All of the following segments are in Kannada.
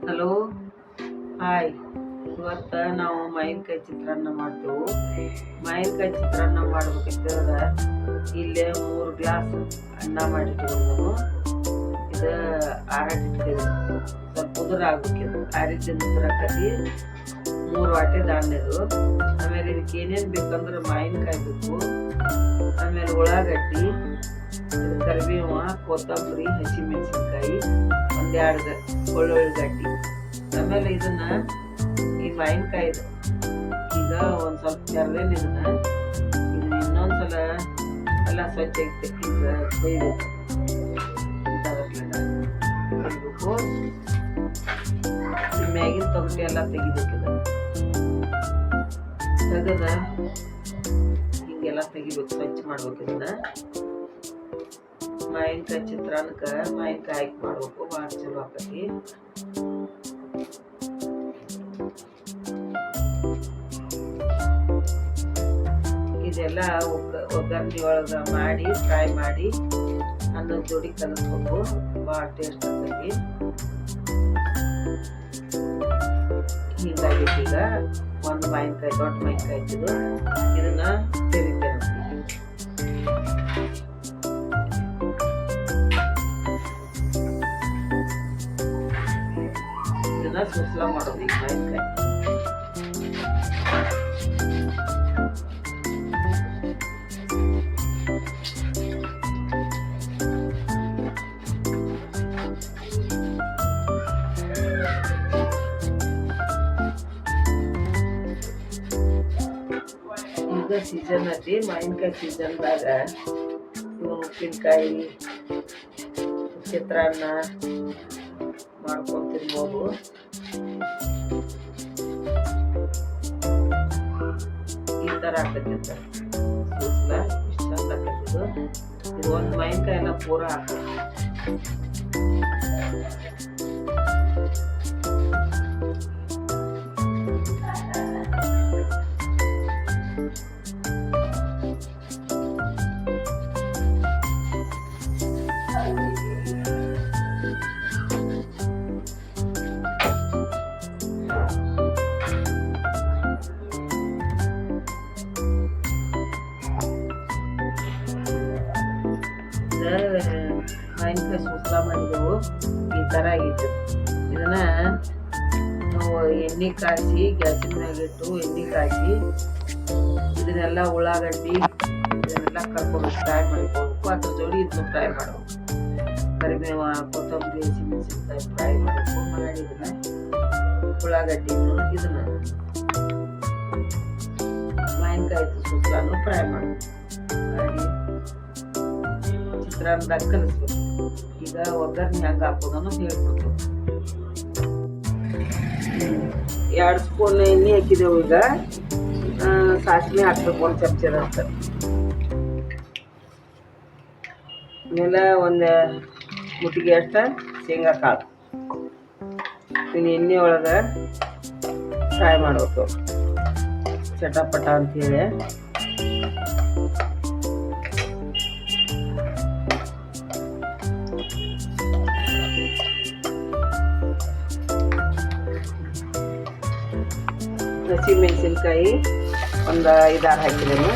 Hello, hi. ಇವತ್ತು ನಾವು ಮಾವಿನಕಾಯಿ ಚಿತ್ರಾನ್ನ ಮಾಡ್ತೇವೆ. ಮಾವಿನಕಾಯಿ ಚಿತ್ರಾನ್ನ ಮಾಡ್ಬೇಕಿತ್ತಂದ್ರೆ ಇಲ್ಲೇ 3 ಗ್ಲಾಸ್ ಅನ್ನ ಮಾಡಿಟ್ಕೊಂಡು ಇದು ಆರಾಟಿಟ್ಟಿದ್ದೇವೆ. ಸ್ವಲ್ಪ ಉದುರು ಆಗ್ಬೇಕಿದು. ಆರಿದ್ದಿಂದ ಉದುರಾಕತಿ 3 ವಾಟೆ ಧಾನ್ಯದು. ಆಮೇಲೆ ಇದಕ್ಕೆ ಏನೇನು ಬೇಕಂದ್ರೆ ಮಾವಿನಕಾಯಿ ಬೇಕು, ಆಮೇಲೆ ಉಳ್ಳಾಗಡ್ಡಿ, ಕರಿಬೇವ, ಕೊತ್ತಂಬರಿ, ಹಸಿಮೆಣಸಿನ್ಕಾಯಿ, 1-2 ಬೆಳ್ಳುಳ್ಳಿಗಡ್ಡಿ. ಆಮೇಲೆ ಇದನ್ನ ಈ ಮಾವಿನಕಾಯಿ ಈಗ ಒಂದು ಸ್ವಲ್ಪ ತೆರೆದೇನೆ ಇದನ್ನ ಇನ್ನೊಂದ್ಸಲ ಎಲ್ಲ ಸ್ವಚ್ಛ ಈಗ ಕೊಯ್ಬೇಕು. ಮ್ಯಾಗಿನ ತೊಗಟಿ ಎಲ್ಲ ತೆಗಿಬೇಕಿದ. ತೆಗೆದ ಹಿಂಗೆಲ್ಲ ತೆಗಿಬೇಕು, ಸ್ವಚ್ಛ ಮಾಡ್ಬೇಕು. ಇದನ್ನ ಮಾವಿನಕಾಯಿ ಚಿತ್ರಾನ್ನಕ್ಕೆ ಮಾವಿನಕಾಯಿ ಹಾಕಿ ಮಾಡ್ಬೇಕು, ಭಾಳ ಚಲೋ ಆಕತಿ. ಇದೆಲ್ಲ ಒಗ್ಗರಣೆ ಒಳಗೆ ಮಾಡಿ ಫ್ರೈ ಮಾಡಿ ಅನ್ನದ ಜೋಡಿ ಕಲಿಸ್ಬೇಕು, ಭಾಳ ಟೇಸ್ಟ್ ಆಗ್ತೈತಿ. ಹಿಂಗಾಗೈತಿ. ಈಗ ಒಂದು ಮಾವಿನಕಾಯಿ, ದೊಡ್ಡ ಮಾವಿನಕಾಯಿ ಇಟ್ಟಿದ್ದು ಇದನ್ನ ತೆರಿತೇವೆ. ಇದನ್ನ ಸುಸ್ಲ ಮಾಡೋದು ಈಗ ಮಾವಿನಕಾಯಿ. ಈಗ ಸೀಸನ್ ಐತಿ, ಮಾವಿನಕಾಯಿ ಸೀಸನ್ದಾಗ ಉಪ್ಪಿನಕಾಯಿ ಚಿತ್ರಾನ್ನ ಮಾಡ್ಕೊಂಡು ತಿನ್ಬೋದು. ಈ ಥರ ಆಕತಿ ಅಂತ ಸೂಸ್ಲ ಇಷ್ಟು ಚಂದ ಆಕತಿದು. ಇದು ಒಂದು ಮಾವಿನಕಾಯಿ ಎಲ್ಲ ಪೂರ ಹಾಕಿ ಮಾವಿನಕಾಯಿ ಸೂಸ್ಲ ಮಾಡಿದೆವು. ಈ ಥರ ಆಗಿತ್ತು. ಇದನ್ನ ನಾವು ಎಣ್ಣೆ ಕಾಯಿಸಿ ಗ್ಯಾಸಿನ ಮ್ಯಾಗ ಇಟ್ಟು ಎಣ್ಣೆ ಕಾಯಿಸಿ ಇದನ್ನೆಲ್ಲ ಉಳ್ಳಾಗಡ್ಡಿ ಇದನ್ನೆಲ್ಲ ಕರ್ಕೊಬೇಕು, ಫ್ರೈ ಮಾಡ್ಕೋಬೇಕು. ಅದ್ರ ಜೋಡಿ ಇದನ್ನು ಫ್ರೈ ಮಾಡಬೇಕು. ಕರಿಬೇವ, ಕೊತ್ತಂಬರಿ, ಹಸಿಮೆಣಸಿನ್ಕಾಯಿ ಫ್ರೈ ಮಾಡಬೇಕು. ಮಾಡಿ ಇದನ್ನ ಉಳ್ಳಾಗಡ್ಡಿನೂ ಇದನ್ನ ಮಾವಿನಕಾಯಿ ಸೂಸ್ಲನು ಫ್ರೈ ಮಾಡಬೇಕು. ಮಾಡಿ ಚಿತ್ರಾನ್ನದಾಗ ಕಲಿಸ್ಬೇಕು. ಈಗ ಒಗ್ಗರಣೆ ಹೆಂಗೆ ಹಾಕೋದನ್ನು ಹೇಳ್ಕೊಡ್ಬೇಕು. 2 ಸ್ಪೂನ್ ಎಣ್ಣೆ ಹಾಕಿದೆವು. ಈಗ ಸಾಸಿವೆ ಹಾಕ್ಬೇಕು, 1 ಚಮಚದಂತ. ಆಮೇಲೆ 1 ಮುಟ್ಟಿಗೆ ಅಷ್ಟ ಶೇಂಗಾ ಕಾಳು ಇನ್ನು ಎಣ್ಣೆ ಒಳಗೆ ಫ್ರೈ ಮಾಡ್ಬೇಕು, ಚಟಪಟ ಅಂತೇಳಿ. ಹಸಿಮೆಣಸಿನ್ಕಾಯಿ 1-5-6 ಹಾಕಿದ್ದೇನೆ.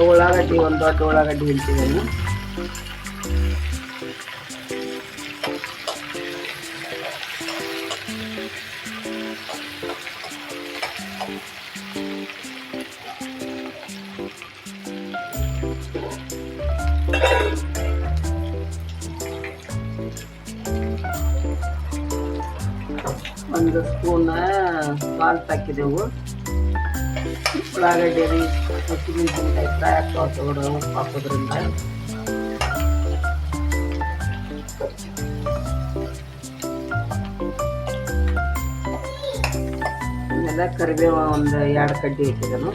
ಉಳ್ಳಾಗಡ್ಡಿ 1 ದೊಡ್ಡ ಉಳ್ಳಾಗಡ್ಡಿ ಇಟ್ಟಿದ್ದೇನೆ. ಒಂದು ಸ್ಪೂನ್ ಸಾಲ್ಟ್ ಹಾಕಿದೆವು. ಉಳ್ಳಾಗಡ್ಡಿ ಹಸಿಮೆಣಸಿನ್ಕಾಯಿ ಫ್ರೈ ಹಾಕೋದು ಹಾಕೋದ್ರಿಂದ ಆಮೇಲೆ ಕರಿಬೇವ 1-2 ಕಡ್ಡಿ ಹಾಕಿದನು.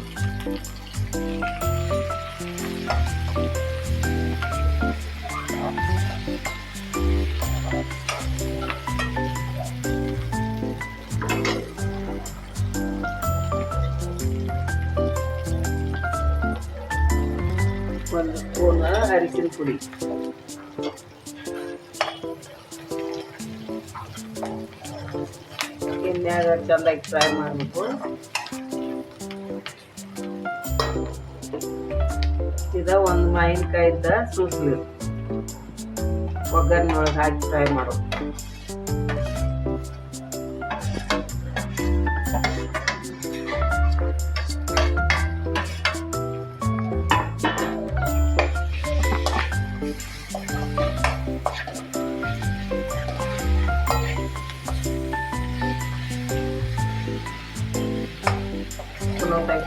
1 ಸ್ಪೂನ್ ಅರಿಶಿನ ಪುಡಿ, ಎಣ್ಣೆಯಾಗ ಚೆಂದಾಗಿ ಫ್ರೈ ಮಾಡಬೇಕು. ಇದ ಒಂದು ಮಾವಿನಕಾಯಿದ ಸೂಸ್ಲಿ ಒಗ್ಗರಣೆ ಒಳಗೆ ಹಾಕಿ ಫ್ರೈ ಮಾಡೋದು.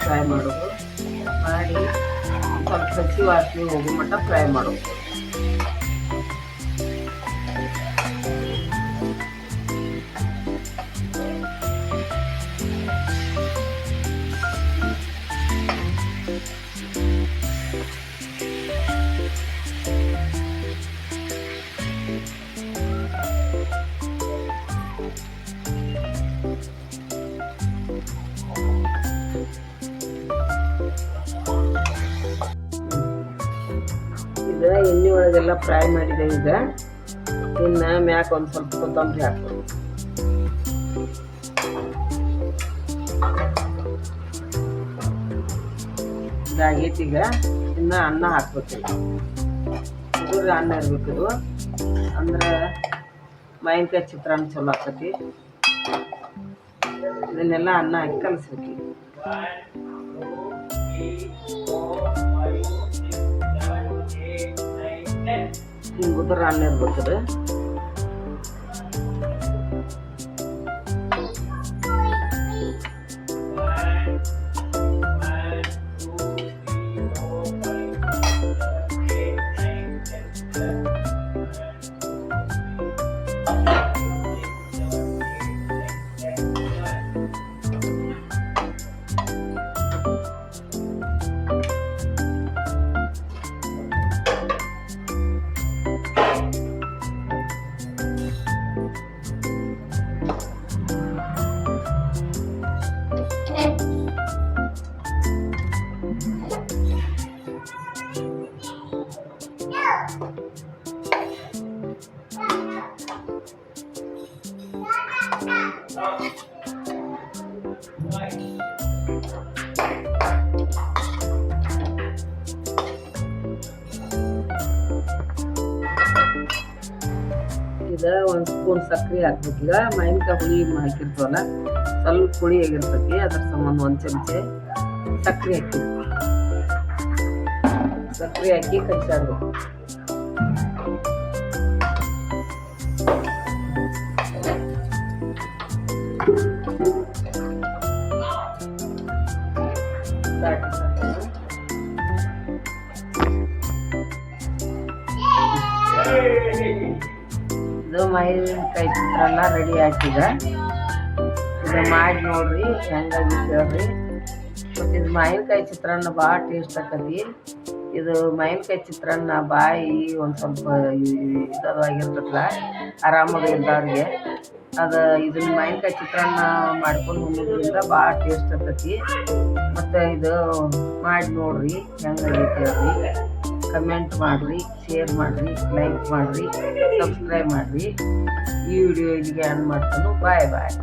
ಫ್ರೈ ಮಾಡೋದು ಮಾಡಿ ಸ್ವಲ್ಪ ಹಸಿ ವಾಸನೆ ಹೋಗೋ ಮಟ್ಟ ಫ್ರೈ ಮಾಡೋದು. ಈಗ ಎಣ್ಣೆ ಒಳಗೆಲ್ಲ ಫ್ರೈ ಮಾಡಿದೆ. ಈಗ ಇನ್ನು ಮ್ಯಾಕ್ ಒಂದು ಸ್ವಲ್ಪ ಕೊತ್ತಂಬರಿ ಹಾಕ್ಬೋದು. ಇದಾಗೈತಿ. ಈಗ ಇನ್ನು ಅನ್ನ ಹಾಕ್ಬೇಕು. ಇದು ಅನ್ನ ಇರ್ಬೇಕು. ಇದು ಅಂದ್ರೆ ಮಾವಿನಕಾಯಿ ಚಿತ್ರಾನ್ನ ಚಲೋ ಆಕತಿ. ಇದನ್ನೆಲ್ಲ ಅನ್ನ ಹಾಕಿ ಕಲಿಸ್ಬೇಕು. ಉದುರ ಅನ್ನ ಇರ್ಬೇಕದು. ಈಗ 1 ಸ್ಪೂನ್ ಸಕ್ಕರೆ ಹಾಕ್ಬೇಕು. ಈಗ ಮಾವಿನಕಾಯಿ ಹುಳಿ ಹಾಕಿರ್ತೀವಲ್ಲ, ಸ್ವಲ್ಪ ಹುಳಿ ಆಗಿರ್ತೈತಿ. ಅದ್ರ ಸಂಬಂಧ 1 ಚಮಚೆ ಸಕ್ಕರೆ ಹಾಕಿರ್ತೀವಿ. ಸಕ್ಕರೆ ಹಾಕಿ ಕಚ್ಚಾಡ್ಬೇಕು. ಇದು ಮಾವಿನಕಾಯಿ ಚಿತ್ರಾನ್ನ ರೆಡಿ ಆಯ್ತಿದ. ಇದು ಮಾಡಿ ನೋಡ್ರಿ, ಹೆಂಗಾಗಿ ಹೇಳ್ರಿ. ಮತ್ತು ಇದು ಮಾವಿನಕಾಯಿ ಚಿತ್ರಾನ್ನ ಭಾಳ ಟೇಸ್ಟ್ ಆಕತಿ. ಇದು ಮಾವಿನಕಾಯಿ ಚಿತ್ರಾನ್ನ ಬಾಯಿ ಒಂದು ಸ್ವಲ್ಪ ಇದಾಗಿರ್ತಲ್ಲ, ಆರಾಮಾಗಿ ಇದ್ದವ್ರಿಗೆ ಅದು ಇದನ್ನ ಮಾವಿನಕಾಯಿ ಚಿತ್ರಾನ್ನ ಮಾಡ್ಕೊಂಡು ಉಣ್ಣೋದ್ರಿಂದ ಭಾಳ ಟೇಸ್ಟ್ ಆಕತಿ. ಮತ್ತು ಇದು ಮಾಡಿ ನೋಡ್ರಿ, ಹೆಂಗಾಗೈತಿ ಹೇಳ್ರಿ. ಕಮೆಂಟ್ ಮಾಡಿರಿ, ಶೇರ್ ಮಾಡಿರಿ, ಲೈಕ್ ಮಾಡಿರಿ, ಸಬ್ಸ್ಕ್ರೈಬ್ ಮಾಡಿರಿ. ಈ ವಿಡಿಯೋ ಇಲ್ಲಿಗೆ ಎಂಡ್ ಮಾಡ್ತಾನು. ಬಾಯ್ ಬಾಯ್.